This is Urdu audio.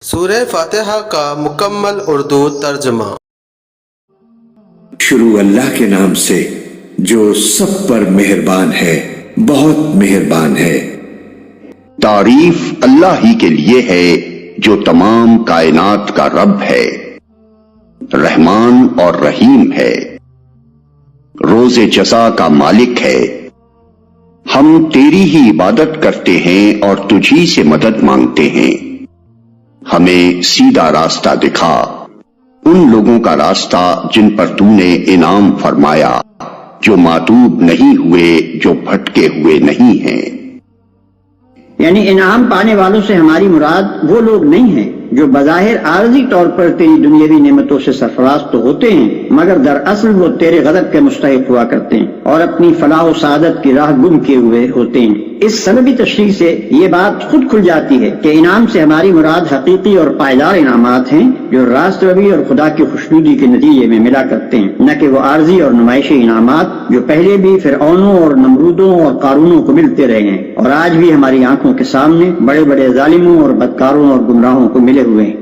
سورہ فاتحہ کا مکمل اردو ترجمہ۔ شروع اللہ کے نام سے جو سب پر مہربان ہے، بہت مہربان ہے۔ تعریف اللہ ہی کے لیے ہے جو تمام کائنات کا رب ہے، رحمان اور رحیم ہے، روز جزا کا مالک ہے۔ ہم تیری ہی عبادت کرتے ہیں اور تجھی سے مدد مانگتے ہیں۔ ہمیں سیدھا راستہ دکھا، ان لوگوں کا راستہ جن پر تو نے انعام فرمایا، جو معتوب نہیں ہوئے، جو بھٹکے ہوئے نہیں ہیں۔ یعنی انعام پانے والوں سے ہماری مراد وہ لوگ نہیں ہیں جو بظاہر عارضی طور پر تیری دنیاوی نعمتوں سے سرفراز تو ہوتے ہیں، مگر دراصل وہ تیرے غضب کے مستحق ہوا کرتے ہیں اور اپنی فلاح و سعادت کی راہ گم کیے ہوئے ہوتے ہیں۔ اس سببی تشریح سے یہ بات خود کھل جاتی ہے کہ انعام سے ہماری مراد حقیقی اور پائیدار انعامات ہیں جو راست ربی اور خدا کی خوشنودی کے نتیجے میں ملا کرتے ہیں، نہ کہ وہ عارضی اور نمائشی انعامات جو پہلے بھی فرعونوں اور نمرودوں اور قارونوں کو ملتے رہے ہیں اور آج بھی ہماری آنکھوں کے سامنے بڑے بڑے ظالموں اور بدکاروں اور گمراہوں کو ملے ہوئے ہیں۔